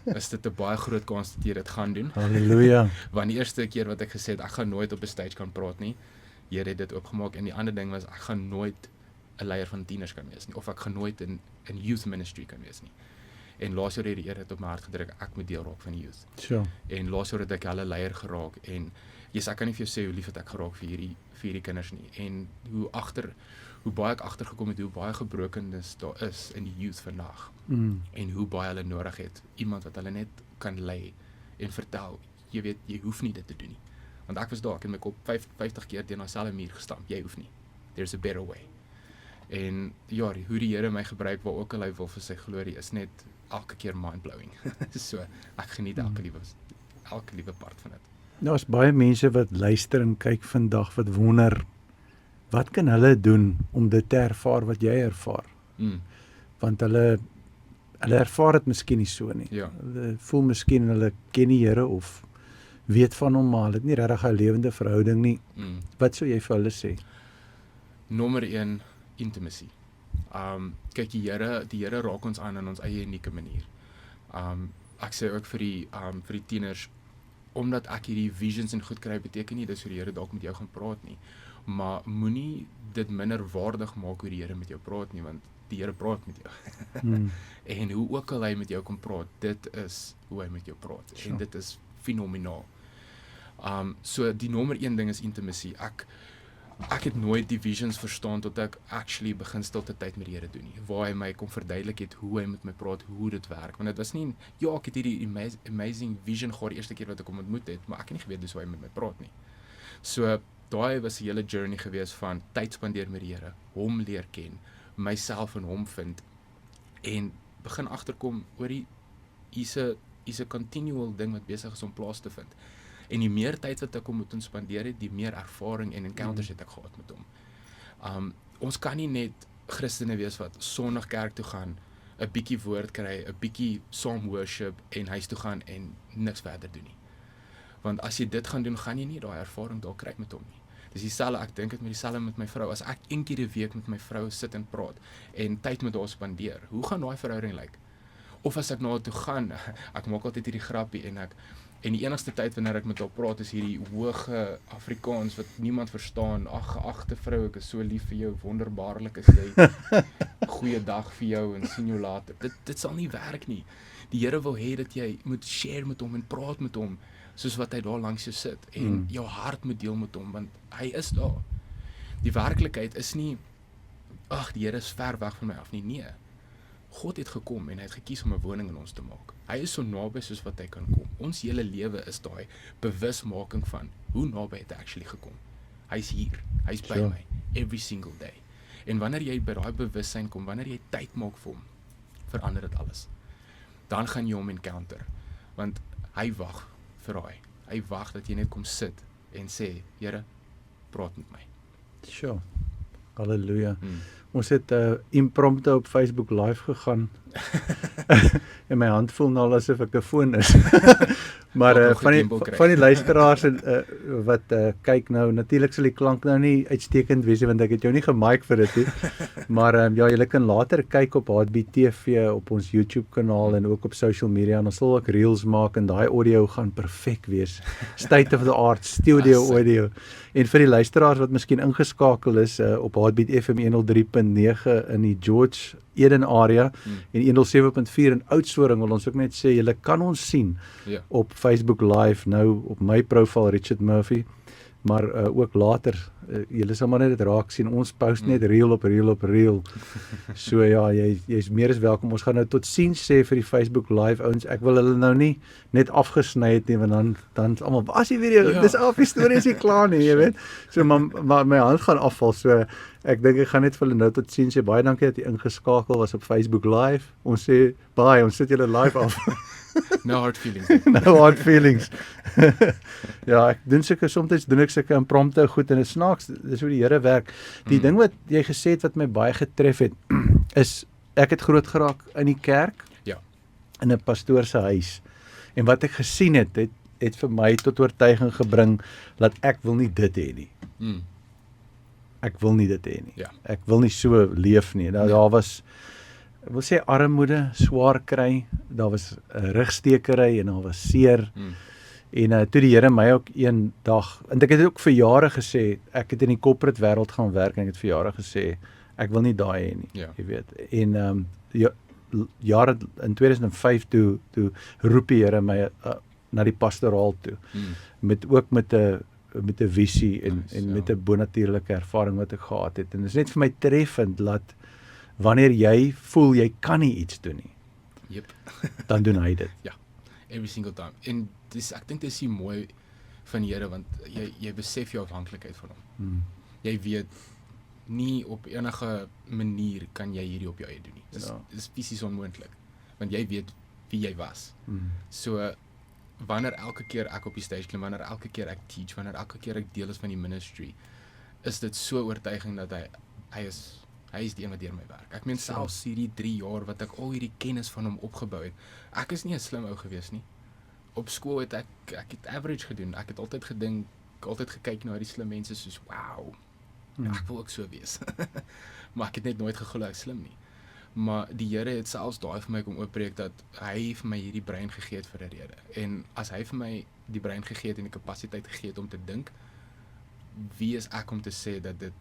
[SPEAKER 2] is dit 'n baie groot kans dat jy dit gaan doen.
[SPEAKER 1] Halleluja.
[SPEAKER 2] Want die eerste keer wat ek gesê het, ek gaan nooit op 'n stage kan praat nie, Here het dit oopgemaak, en die ander ding was, ek gaan nooit 'n leier van tieners kan wees nie, of ek gaan nooit in youth ministry kan wees nie. En laas jaar het die Here dit op my hart gedruk, ek moet deel raak van die youth.
[SPEAKER 1] Sure.
[SPEAKER 2] En laas jaar het ek hulle leier geraak, en ek kan nie vir jou sê hoe lief het ek geraak vir hierdie kinders nie, en hoe baie ek agtergekom het, hoe baie gebrokenis daar is in die youth vandag, en hoe baie hulle nodig het, iemand wat hulle net kan lei, en vertel, jy weet, jy hoef nie dit te doen nie, want ek was daar, ek het my kop 50 keer teen dieselfde muur gestamp, jy hoef nie, there's a better way. En ja, hoe die Here my gebruik, waar ook al hy wil vir sy glorie, is net elke keer mind-blowing. So, ek geniet elke liewe part van dit.
[SPEAKER 1] Nou is baie mense wat luister en kyk vandag wat wonder, wat kan hulle doen om dit te ervaar wat jy ervaar? Want hulle hulle ervaar dit miskien nie so nie.
[SPEAKER 2] Ja.
[SPEAKER 1] Hulle voel miskien hulle ken die Here of weet van hom, maar hulle het nie regtig 'n lewende verhouding nie. Wat sou jy vir hulle sê?
[SPEAKER 2] Nommer 1, intimacy. Kyk, die Here raak ons aan in ons eie unieke manier. Ek sê ook vir die tieners, omdat ek hierdie visions en goed kry, beteken nie dis hoe die Here dalk met jou gaan praat nie. Maar moenie dit minder waardig maak hoe die Here met jou praat nie, want die Here praat met jou. En hoe ook al hy met jou kom praat, dit is hoe hy met jou praat.
[SPEAKER 1] Sure.
[SPEAKER 2] En dit is fenomenaal. So die nommer 1 ding is intimacy. Ek het nooit die visions verstaan tot ek actually begin stilte tyd met die Here doen nie. Waar hy my kom verduidelik het hoe hy met my praat, hoe dit werk. Want dit was nie, ja, ek het hierdie amazing vision gehad die eerste keer wat ek hom ontmoet het, maar ek het nie geweet dis hoe hy met my praat nie. So daai was 'n hele journey gewees van tyd spandeer met die Here, hom leer ken, myself in hom vind en begin agterkom oor hier's 'n continual ding wat besig is om plaas te vind. En die meer tyd wat ek hom moet spandeer het, die meer ervaring en encounters het ek gehad met hom. Ons kan nie net Christene wees wat Sondag kerk toe gaan, 'n bietjie woord kry, 'n bietjie saam worship en huis toe gaan en niks verder doen nie. Want as jy dit gaan doen, gaan jy nie daai ervaring daar kry met hom nie. Dis dieselfde, ek dink dit met dieselfde met my vrou. As ek een keer 'n week met my vrou sit en praat en tyd met haar spandeer, hoe gaan daai verhouding lyk? Of as ek na haar toe gaan, ek maak altyd hierdie grappie en die enigste tyd wanneer ek met haar praat is hierdie hoë Afrikaans wat niemand verstaan. Ag, geagte vrou, ek is so lief vir jou, wonderbaarlik is jy. Goeie dag vir jou en sien jou later. Dit sal nie werk nie. Die Here wil hê dat jy moet share met hom en praat met hom, soos wat hy daar langs jou sit en jou hart moet deel met hom, want hy is daar. Die werklikheid is nie, ag, die Here is ver weg van my af nie. Nee. God het gekom en hy het gekies om 'n woning in ons te maak. Hy is so naby soos wat hy kan kom. Ons hele lewe is daai bewusmaking van hoe naby het hy actually gekom. Hy's hier. Hy's by my every single day. En wanneer jy by daai bewussyn kom, wanneer jy tyd maak vir hom, verander dit alles. Dan gaan jy hom encounter. Want hy wag vir daai. Hy wag dat jy net kom sit en sê, Here, praat met my.
[SPEAKER 1] Sure. Halleluja. Ons het impromptu op Facebook live gegaan. En my hand voel nou asof ek 'n foon is. Maar van die luisteraars wat kyk nou, natuurlik sal die klank nou nie uitstekend wees want ek het jou nie gemic vir dit nie. Maar ja, julle kan later kyk op Heartbeat TV op ons YouTube kanaal en ook op social media en ons sal ook reels maak en daai audio gaan perfek wees. State of the art studio audio. En vir die luisteraars wat miskien ingeskakel is op Heartbeat FM 103.9 in die George Eden area en 107.4 in Oudtshoorn, wil ons ook net sê, julle kan ons sien op Facebook Live, nou op my profiel Richard Murphy, maar ook later, julle sal maar net dit raak sien, ons post net reel op reel. So ja, jy's meer as welkom. Ons gaan nou tot ziens sê vir die Facebook Live ouens. Ek wil hulle nou nie net afgesny het nie, want dan is almal, was die video, dis af, die storie is nie klaar nie, jy weet. So maar my hand gaan afval, so ek dink ek gaan net vir hulle nou tot ziens sê. Baie dankie dat jy ingeskakel was op Facebook Live. Ons sê bye, ons sit julle live af.
[SPEAKER 2] No hard feelings.
[SPEAKER 1] No hard feelings. Ja, soms doen ek sulke impromptu goed en dit snaaks, dis hoe die Here werk. Die ding wat jy gesê het wat my baie getref het, is ek het groot geraak in die kerk, in 'n pastoor se huis. En wat ek gesien het vir my tot oortuiging gebring dat ek wil nie dit hê nie. Ek wil nie dit hê nie. Ek wil nie so leef nie. Daar was, ek wil sê armoede, swaar kry, daar was rugstekery en daar was seer. En toe die Here my ook een dag, en ek het ook vir jare gesê, ek het in die corporate wêreld gaan werk en ek het vir jare gesê, ek wil nie daai hê nie, jy weet. En jare in 2005 toe roep die Here my na die pastoraal toe, met 'n visie en met 'n bonatuurlike ervaring wat ek gehad het. En dit is net vir my treffend dat wanneer jy voel jy kan nie iets doen nie, dan doen hy dit.
[SPEAKER 2] Ja, every single time. En ek dink dit is mooi van die Here, want jy besef jou afhanklikheid van hom. Jy weet, nie op enige manier kan jy hierdie op jou eie doen nie. Dis fisies onmoontlik, want jy weet wie jy was. So, wanneer elke keer ek op die stage klim, wanneer elke keer ek teach, wanneer elke keer ek deel is van die ministry, is dit so oortuiging dat hy Hy is die een wat deur my werk. Ek meen selfs hierdie 3 jaar wat ek al hierdie kennis van hom opgebou het. Ek is nie 'n slim ou gewees nie. Op skool het ek het average gedoen. Ek het altyd gedink, altyd gekyk na hierdie slim mense soos, wow, ja, ek wil ook so wees. Maar ek het net nooit geglo ek slim nie. Maar die Here het selfs daai vir my kom oopbreek dat hy vir my hierdie brein gegee het vir 'n rede. En as hy vir my die brein gegee het en die kapasiteit gegee het om te dink, wie is ek om te sê dat dit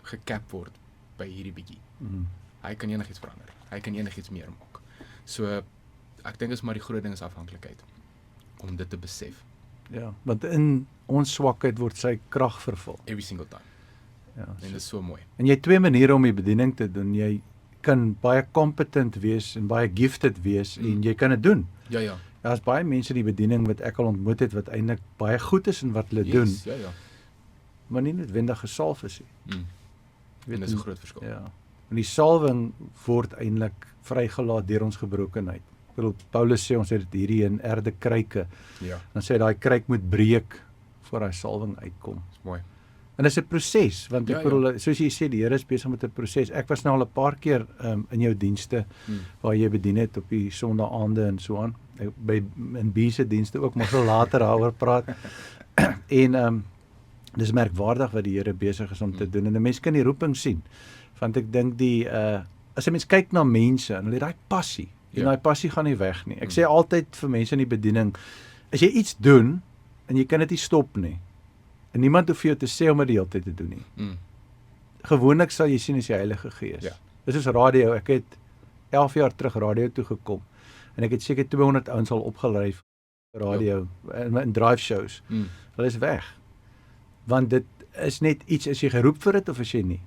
[SPEAKER 2] gekap word by hierdie bietjie? Hy kan enigiets verander. Hy kan enigiets meer maak. So ek dink is maar die groot ding is afhanklikheid om dit te besef.
[SPEAKER 1] Ja, want in ons swakheid word sy krag vervul.
[SPEAKER 2] Every single time.
[SPEAKER 1] Ja,
[SPEAKER 2] En dit is so mooi.
[SPEAKER 1] en jy het 2 maniere om die bediening te doen. Jy kan baie competent wees en baie gifted wees en jy kan dit doen.
[SPEAKER 2] Ja.
[SPEAKER 1] Daar's baie mense in die bediening wat ek al ontmoet het wat eintlik baie goed is in wat hulle doen,
[SPEAKER 2] Ja.
[SPEAKER 1] maar nie noodwendig gesalf is nie.
[SPEAKER 2] En dis 'n groot verskil.
[SPEAKER 1] Ja. En die salwing word eintlik vrygelaat deur ons gebrokenheid. Ek bedoel Paulus sê ons het dit hierdie in erde kruike.
[SPEAKER 2] Ja,
[SPEAKER 1] Dan sê hy daai kruik moet breek voor daai salwing uitkom.
[SPEAKER 2] dis mooi.
[SPEAKER 1] En dit is 'n proses, want ek
[SPEAKER 2] Ja,
[SPEAKER 1] bedoel soos jy sê die Here is besig met 'n proses. Ek was nou al 'n paar keer in jou dienste waar jy bedien het op die Sondae-aande en so aan. By in B se dienste ook, maar sal later daaroor praat. En dis merkwaardig wat die Here besig is om te doen en 'n mens kan die roeping sien. Want ek dink as 'n mens kyk na mense en hulle het daai passie en daai passie gaan nie weg nie. Ek sê altyd vir mense in die bediening, as jy iets doen en jy kan dit nie stop nie. En niemand hoef vir jou te sê om dit die hele tyd te doen nie. Gewoonlik sal jy sien as die Heilige Gees.
[SPEAKER 2] Ja.
[SPEAKER 1] Dis soos radio. Ek het 11 jaar terug radio toe gekom en ek het seker 200 ouens al opgelei vir radio in drive shows. Hulle is weg. Want dit is net iets as jy geroep vir dit of as jy nie.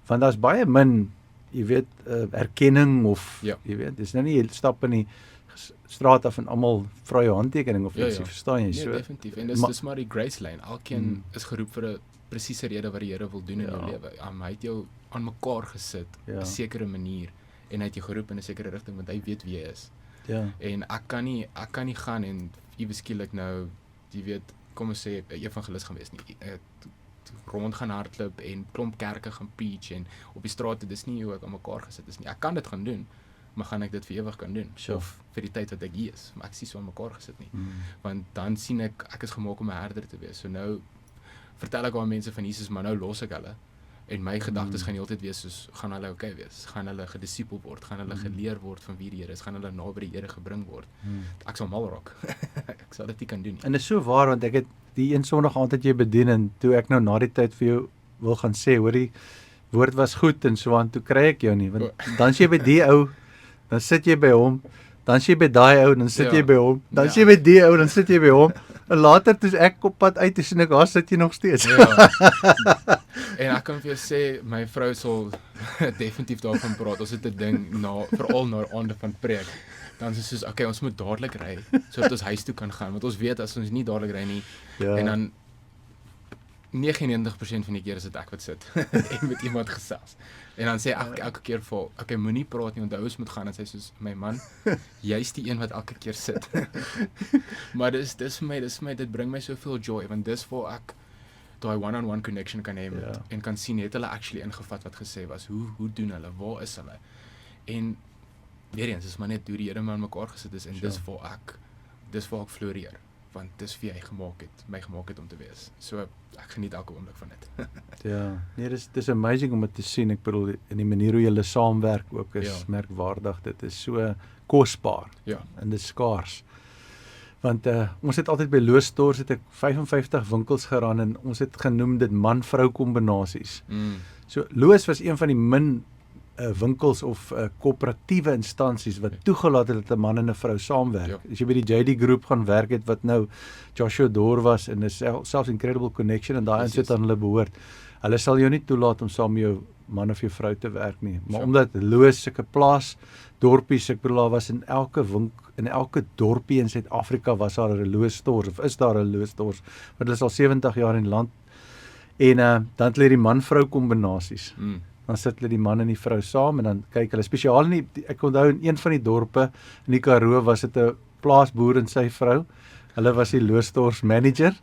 [SPEAKER 1] Want daar's baie min, jy weet, erkenning of jy weet, dis nou nie jy stap in die straat af en almal vra jou handtekening of iets, verstaan jy?
[SPEAKER 2] Nee, definitief. En dis maar die grace line. Elkeen is geroep vir 'n presiese rede wat die Here wil doen in jou lewe. Hy het jou aan mekaar gesit op 'n sekere manier en hy het jou geroep in 'n sekere rigting want hy weet wie jy is.
[SPEAKER 1] Ja.
[SPEAKER 2] En ek kan nie gaan en iewes skielik nou, jy weet, kom ons sê 'n evangelis gaan wees nie. Rond gaan hardloop en klomp kerke gaan preach en op die strate, dis nie hoe ek aan mekaar gesit is nie. Ek kan dit gaan doen, maar gaan ek dit vir ewig kan doen?
[SPEAKER 1] Sure.
[SPEAKER 2] Of vir die tyd wat ek hier is? Maar ek sien so aan mekaar gesit nie. Want dan sien ek is gemaak om 'n herder te wees. So nou vertel ek aan mense van Jesus, maar nou los ek hulle. En my gedagtes gaan heeltyd wees soos, gaan hulle okay wees? Gaan hulle gedisipel word? Gaan hulle geleer word van wie die Here is? Gaan hulle naby die Here gebring word? Ek sal mal raak. Ek sal dit nie kan doen nie.
[SPEAKER 1] En dit is so waar, want ek het die een Sondag aand het jy bedien en toe ek nou na die tyd vir jou wil gaan sê, hoor die woord was goed en so aan, toe kry ek jou nie, want dan is jy by die ou, dan sit jy by hom, dan is jy by daai ou, dan sit jy by hom, dan is jy by die ou, dan sit jy by hom, en later toe ek op pad uit, sien ek, daar sit jy nog steeds.
[SPEAKER 2] En ek kan vir jou sê, my vrou sal definitief daarvan praat, ons het 'n ding, veral na aande van preek, dan is dit soos, okay, ons moet dadelik ry, sodat ons huis toe kan gaan, want ons weet, as ons nie dadelik ry nie, en dan 99% van die keer is dit ek wat sit, en met iemand gesels, en dan sê ek elke keer vir, okay, moenie praat nie, onthou ons moet gaan, en sy soos, my man, jy's die een wat elke keer sit, maar dis vir my, dit bring my soveel joy, want dis waar ek daai one-on-one connection kan hê en kan sien, het hulle actually ingevat wat gesê was, hoe doen hulle, waar is hulle, en weer eens, is maar net hoe die Here my aan mekaar gesit is, en dis waar ek floreer, want dis wie hy my gemaak het om te wees, so ek geniet elke oomblik van dit.
[SPEAKER 1] Ja, nee, dis amazing om dit te sien, ek bedoel, in die manier hoe julle saamwerk ook is merkwaardig, dit is so kosbaar, en dit is skaars. Want ons het altyd by Loostors het ek 55 winkels geraan en ons het genoem dit man-vrou kombinasies. So Loos was een van die min winkels of koöperatiewe instansies wat toegelaat het dat 'n man en 'n vrou saamwerk. As jy by die JD Groep gaan werk het wat nou Joshua Dor was en is selfs Incredible Connection en daai insit aan hulle behoort. Hulle sal jou nie toelaat om saam met jou man of jou vrou te werk nie. Maar omdat Loos sulke plaas dorpies, ek bedoel daar was in elke dorpie in Suid-Afrika was daar 'n Loostors of is daar 'n Loostors, want hulle is al 70 jaar in die land. En dan het hulle die man-vrou kombinasies. Dan sit hulle die man en die vrou saam en dan kyk hulle spesiaal ek onthou in een van die dorpe in die Karoo was dit 'n plaasboer en sy vrou. Hulle was die Loostors manager.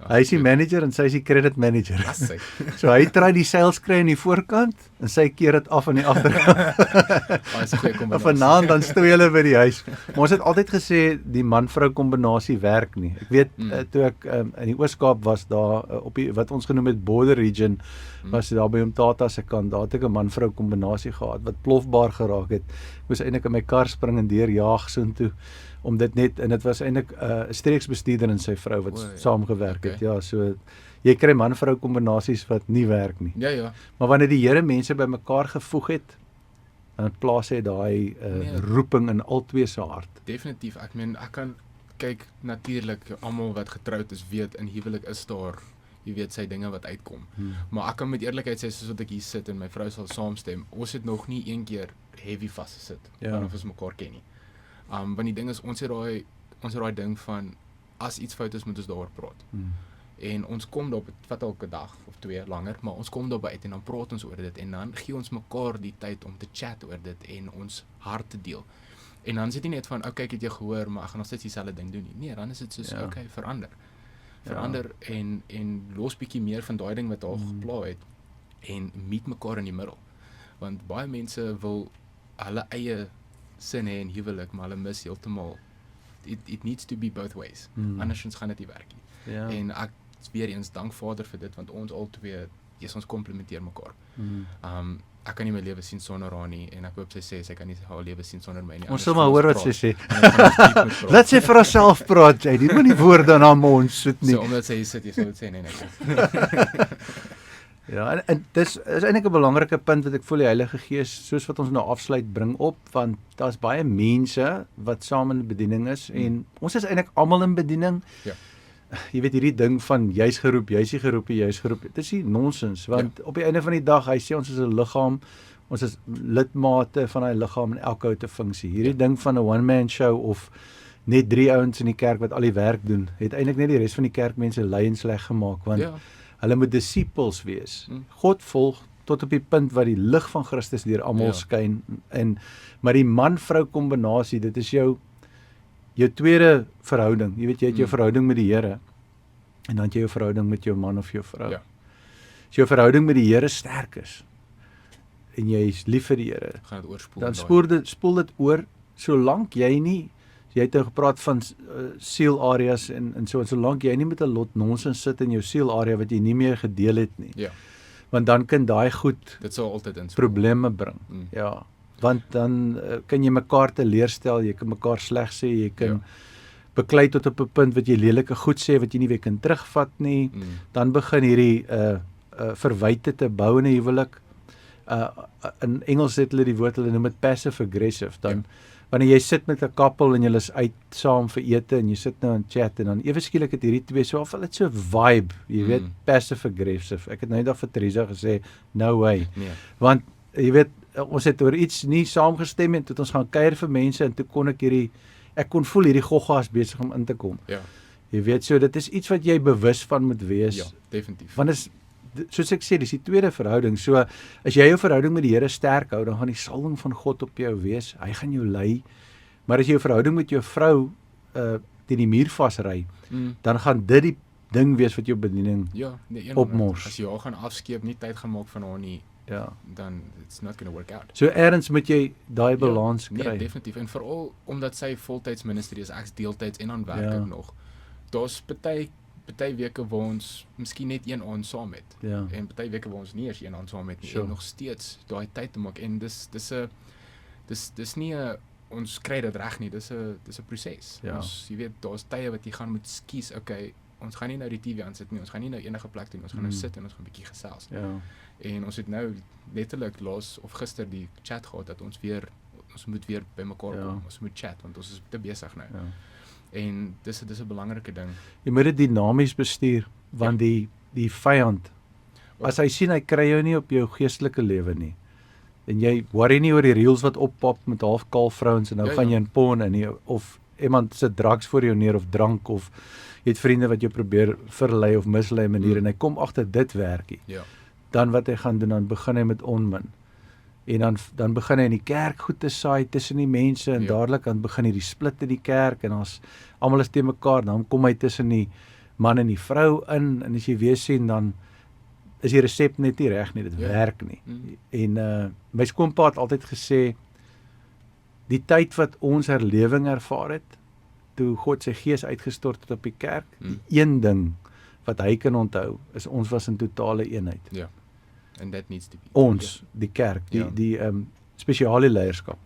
[SPEAKER 1] Hy is die manager en sy is die credit manager. So hy try die sales kry aan die voorkant en sy keer dit af aan die agterkant.
[SPEAKER 2] Dis 'n goeie
[SPEAKER 1] En
[SPEAKER 2] kombinasie.
[SPEAKER 1] vanaand dan stoei hulle by die huis. Maar ons het altyd gesê die man-vrou kombinasie werk nie. Ek weet toe ek in die Oos-Kaap was daar op die wat ons genoem het border region, was daar by Umtata se kant, daar het ek 'n man-vrou kombinasie gehad wat plofbaar geraak het. Ek moes eintlik in my kar spring en deurjaag soontoe om dit net, en dit was eintlik 'n streeksbestuurder en sy vrou wat saamgewerk het. Ja, so jy kry man-vrou kombinasies wat nie werk nie.
[SPEAKER 2] Ja.
[SPEAKER 1] Maar wanneer die Here mense bymekaar gevoeg het, dan plaas hy daai roeping in albei se hart.
[SPEAKER 2] Definitief. Ek meen, ek kan kyk natuurlik almal wat getroud is weet in huwelik is daar, jy weet, sy dinge wat uitkom. Maar ek kan met eerlikheid sê, soos wat ek hier sit en my vrou sal saamstem, ons het nog nie een keer heavy vasgesit wanneer ons mekaar ken nie. Want die ding is, ons het daai ding van as iets fout is, moet ons daaroor praat. En ons kom daar, vat elke dag of 2 langer, maar ons kom daar uit en dan praat ons oor dit en dan gee ons mekaar die tyd om te chat oor dit en ons hart te deel. En dan is dit nie net van, okay, ek het jou gehoor, maar ek gaan nog steeds dieselfde ding doen nie. Nee, dan is dit soos, okay, verander en los bietjie meer van daai ding wat al gepla het en meet mekaar in die middel. Want baie mense wil hulle eie sin hê in huwelik, maar hulle mis heeltemal it needs to be both ways. Andersins gaan dit nie werk nie. En ek weer eens dank Vader vir dit, want ons albei, ons komplementeer mekaar. Ek kan nie my lewe sien sonder haar nie en ek hoop sy kan nie haar lewe sien sonder my nie.
[SPEAKER 1] Ons sal maar hoor wat sy sê. Laat sy vir haarself praat, jy. Dit moet nie woorde in haar mond soet nie.
[SPEAKER 2] So omdat sy hier sit, jy sal dit sê, nee.
[SPEAKER 1] Ja, en dis is eintlik 'n belangrike punt wat ek voel die Heilige Gees, soos wat ons nou afsluit, bring op, want daar's baie mense wat saam in bediening is en ons is eintlik almal in bediening.
[SPEAKER 2] Ja.
[SPEAKER 1] Jy weet hierdie ding van jy's geroep, jy's nie geroep, jy's geroep. Dit is nie nonsens, want op die einde van die dag, hy sê ons is 'n liggaam, ons is lidmate van daai liggaam en elke ou het 'n funksie. Hierdie ding van 'n one-man show of net 3 ouens in die kerk wat al die werk doen, het eintlik net die res van die kerkmense lui en sleg gemaak, want hulle moet disippels wees. God volg tot op die punt waar die lig van Christus deur almal skyn maar die man-vrou kombinasie, dit is jou tweede verhouding. Jy weet, jy het jou verhouding met die Here en dan het jy jou verhouding met jou man of jou vrou.
[SPEAKER 2] Ja.
[SPEAKER 1] As jou verhouding met die Here sterk is en jy is lief vir die Here,
[SPEAKER 2] gaan dit oorspoel.
[SPEAKER 1] Dan spoel dit oor, solank jy nie, jy het nou gepraat van sielareas en solank jy nie met 'n lot nonsens sit in jou sielarea wat jy nie meer gedeel het nie.
[SPEAKER 2] Ja.
[SPEAKER 1] Want dan kan daai goed
[SPEAKER 2] dit sal altyd inspoel.
[SPEAKER 1] Probleme bring. Ja. Want dan kan jy mekaar teleurstel, jy kan mekaar sleg sê, jy kan beklei tot op 'n punt wat jy lelike goed sê wat jy nie weer kan terugvat nie. Dan begin hierdie verwyte te bou in 'n huwelik. In Engels het hulle die woord, hulle noem dit passive aggressive. Dan wanneer jy sit met 'n koppel en julle is uit saam vir ete en jy sit nou in chat en dan ewe skielik het hierdie twee so of hulle het so vibe, jy weet, passive aggressive. Ek het nou eendag vir Teresa gesê, no way.
[SPEAKER 2] Nee.
[SPEAKER 1] Want jy weet, ons het oor iets nie saamgestem en toe ons gaan kuier vir mense en toe kon ek kon voel hierdie gogga is besig om in te kom.
[SPEAKER 2] Ja.
[SPEAKER 1] Jy weet, so dit is iets wat jy bewus van moet wees.
[SPEAKER 2] Ja, definitief.
[SPEAKER 1] Want is soos ek sê, dis die tweede verhouding. So as jy jou verhouding met die Here sterk hou, dan gaan die salwing van God op jou wees. Hy gaan jou lei. Maar as jy jou verhouding met jou vrou teen die muur vasry, dan gaan dit die ding wees wat jou bediening opmors.
[SPEAKER 2] As jy haar gaan afskeep, nie tyd gaan maak van haar nie, dan it's not going to work out.
[SPEAKER 1] So ergens moet jy daai balans kry.
[SPEAKER 2] Nee, definitief. En veral omdat sy voltyds ministry is, ek's deeltyds en dan werk ek nog. Daar's party weke waar ons miskien net een aand saam het. En party weke waar ons nie eers een aand saam het nie. En nog steeds daai tyd te maak. En dis nie 'n ons kry dit reg nie. Dis 'n proses. Ons, jy weet, daar's tye wat jy gaan moet kies, okay, ons gaan nie nou die TV aansit nie. Ons gaan nie nou enige plek doen. Ons gaan nou sit en ons gaan 'n bietjie gesels. En ons het nou letterlik laas of gister die chat gehad dat ons moet weer by mekaar kom. Ons moet chat want ons is te besig nou. En dis 'n belangrike ding.
[SPEAKER 1] Jy moet dit dinamies bestuur want die vyand, as hy sien hy kry jou nie op jou geestelike lewe nie. En jy worry nie oor die reels wat oppop met halfkaal vrouens en nou gaan jy in porn in of iemand sit drugs voor jou neer of drank of jy het vriende wat jou probeer verlei of mislei manier en hy kom agter dit werkie. Dan wat hy gaan doen, dan begin hy met onmin. En dan begin hy in die kerk goed te saai tussen die mense en dadelik dan begin hy die split in die kerk en almal is te mekaar, dan kom hy tussen die man en die vrou in en as jy weer sien dan is die resep net nie reg nie, dit werk nie. En my skoonpa het altyd gesê, die tyd wat ons herlewing ervaar het, toe God sy gees uitgestort het op die kerk, die een ding wat hy kan onthou, is ons was in totale eenheid.
[SPEAKER 2] Ja. And that needs to be.
[SPEAKER 1] Ons, die kerk, die spesiale leierskap.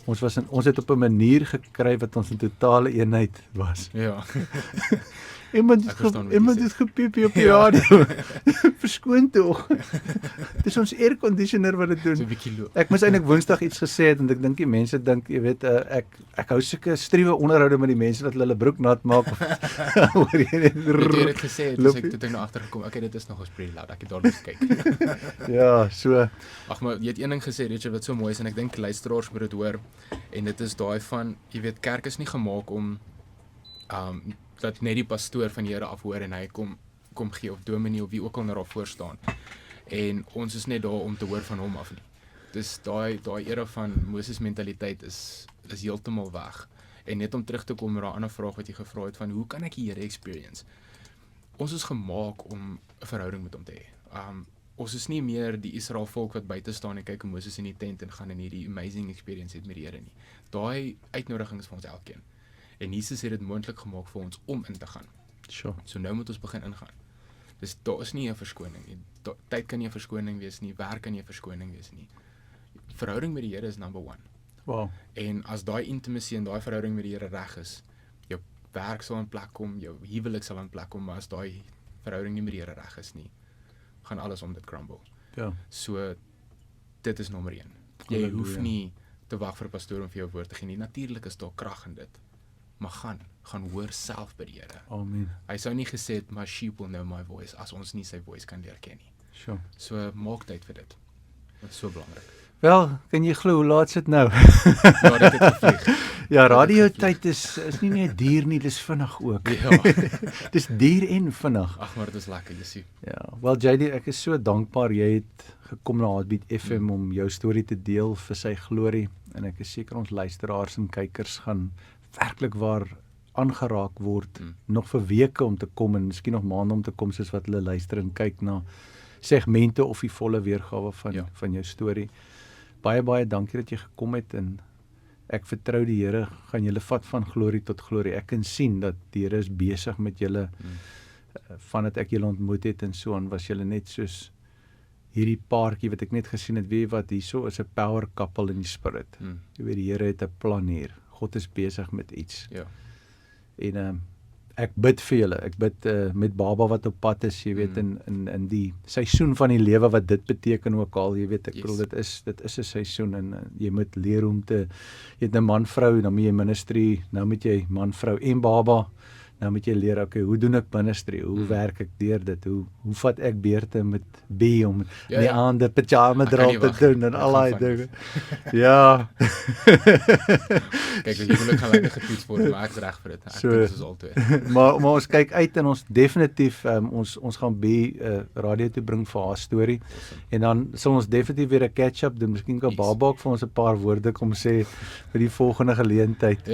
[SPEAKER 1] Ons het op 'n manier gekry wat ons in totale eenheid was.
[SPEAKER 2] Ja.
[SPEAKER 1] Iemand het gepiepie op die radio. Verskoon tog. Dis ons air conditioner wat dit doen.
[SPEAKER 2] So 'n bietjie loop.
[SPEAKER 1] Ek moes eintlik Woensdag iets gesê het en ek dink die mense dink, jy weet, ek hou sulke struwe onderhoude met die mense dat hulle broek nat maak. Hoor jy net.
[SPEAKER 2] Jy het gesê, toe ek nou agtergekom, okay, dit is nog ons pretty loud. Ek het daar net kyk.
[SPEAKER 1] Ja, so.
[SPEAKER 2] Ag, maar jy het een ding gesê, Richard, wat so mooi is en ek dink luisteraars moet dit hoor. En dit is daai van, jy weet, kerk is nie gemaak om dat net die pastoor van die Here af hoor en hy kom gee of dominee of wie ook al nou daar voor staan. En ons is net daar om te hoor van hom af nie. Dis daai era van Moses mentaliteit is heeltemal weg. En net om terug te kom met daai ander vraag wat jy gevra het van hoe kan ek die Here experience? Ons is gemaak om 'n verhouding met hom te hê. Ons is nie meer die Israel volk wat buite staan en kyk hoe Moses in die tent en gaan in hierdie amazing experience het met die Here nie. Daai uitnodiging is vir ons elkeen. En Jesus het dit moontlik gemaak vir ons om in te gaan.
[SPEAKER 1] Sure.
[SPEAKER 2] So nou moet ons begin ingaan. Dus daar is nie 'n verskoning nie. Tyd kan nie 'n verskoning wees nie, werk kan nie 'n verskoning wees nie. Verhouding met die Here is number 1.
[SPEAKER 1] Wow.
[SPEAKER 2] En as daai intimacy en daai verhouding met die Here reg is, jou werk sal in plek kom, jou huwelik sal in plek kom, maar as daai verhouding nie met die Here reg is nie, gaan alles om dit crumble.
[SPEAKER 1] Ja.
[SPEAKER 2] So dit is nommer 1. Jy hoef nie te wag vir 'n pastoor om vir jou woord te gee nie. Natuurlik is daar krag in dit. Maar gaan hoor self by die Here.
[SPEAKER 1] Amen.
[SPEAKER 2] Hy sou nie gesê het, my sheep will know my voice, as ons nie sy voice kan leer ken nie.
[SPEAKER 1] Sure.
[SPEAKER 2] So maak tyd vir dit. Dit is so belangrik.
[SPEAKER 1] Wel, kan jy glo hoe laat is dit nou?
[SPEAKER 2] Ja, dit het gevlieg.
[SPEAKER 1] Ja, radiotyd is nie net duur nie, dis vinnig ook.
[SPEAKER 2] Ja.
[SPEAKER 1] Dis duur en vinnig.
[SPEAKER 2] Ag, maar dit is lekker, jy sien.
[SPEAKER 1] Ja, wel JD, ek is so dankbaar jy het gekom na Heartbeat FM om jou storie te deel vir sy glorie en ek is seker ons luisteraars en kykers gaan werklik waar aangeraak word nog vir weke om te kom en miskien nog maande om te kom soos wat hulle luister en kyk na segmente of die volle weergawe van jou storie. Baie dankie dat jy gekom het en ek vertrou die Here gaan julle vat van glorie tot glorie. Ek kan sien dat die Here is besig met julle vandat ek julle ontmoet het en so aan was julle net soos hierdie paartjie wat ek net gesien het, weet wat hierso is 'n power couple in die spirit. Jy weet die Here het 'n plan hier. God is besig met iets.
[SPEAKER 2] Ja.
[SPEAKER 1] En ek bid vir julle. Ek bid met baba wat op pad is, jy weet in die seisoen van die lewe wat dit beteken ook al, jy weet ek bedoel dit is 'n seisoen en jy moet leer om te jy het 'n man vrou, dan moet jy ministry, nou moet jy man vrou en baba. Nou moet jy leer, okay, hoe doen ek ministry? Hoe werk ek deur dit? Hoe vat ek beurte met B om in die aande pyjama dra te doen en al daai dinge. Ja.
[SPEAKER 2] Kyk, jy moet gaan lekker getoets word, maar ek is reg vir dit. Ek dink dit is altyd.
[SPEAKER 1] Maar ons kyk uit en ons definitief ons gaan B radio toe bring vir haar storie. En dan sal ons definitief weer 'n catch-up doen. Miskien kan Baba ook vir ons 'n paar woorde kom sê vir die volgende geleentheid.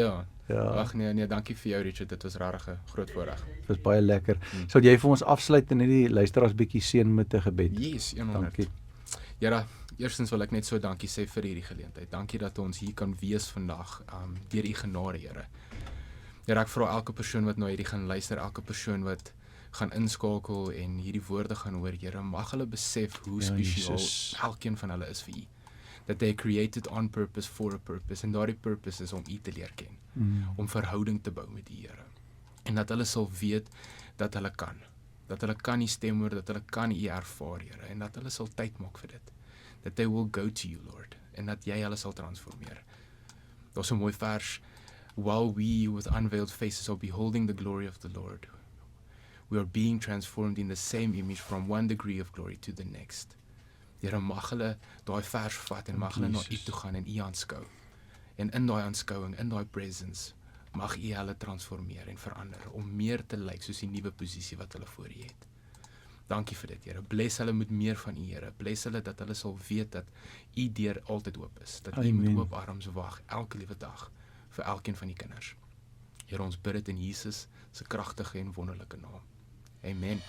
[SPEAKER 2] Ja, ag nee, dankie vir jou Richard, dit was regtig 'n groot voorreg.
[SPEAKER 1] Dit was baie lekker. Sal jy vir ons afsluit en net die luisteraars bietjie seën met 'n gebed?
[SPEAKER 2] Yes, 100.
[SPEAKER 1] Dankie.
[SPEAKER 2] Ja, eerstens wil ek net so dankie sê vir hierdie geleentheid. Dankie dat ons hier kan wees vandag, deur u genade, Here. Ja, ek vra elke persoon wat nou hierdie gaan luister, elke persoon wat gaan inskakel en hierdie woorde gaan hoor, Here, mag hulle besef hoe spesiaal elkeen van hulle is vir u. That they created on purpose for a purpose, en daardie purpose is om u te leer ken, om verhouding te bou met die Here, en dat hulle sal weet dat hulle kan nie stem hoor, dat hulle kan u ervaar, Here, en dat hulle sal tyd maak vir dit, that they will go to you, Lord, en dat jy hulle sal transformeer. Daar's 'n mooi vers, while we with unveiled faces are beholding the glory of the Lord, we are being transformed in the same image from one degree of glory to the next. Here, mag hulle daai vers vat en mag hulle na u toe gaan en u aanskou. En in daai aanskouing, in daai presence, mag u hulle transformeer en verander om meer te lyk soos die nuwe posisie wat hulle voor u het. Dankie vir dit, Here. Bless hulle met meer van u, Here. Bless hulle dat hulle sal weet dat u deur altyd oop is, dat u met oop arms wag elke liewe dag vir elkeen van die kinders. Here, ons bid dit in Jesus se kragtige en wonderlike naam. Amen.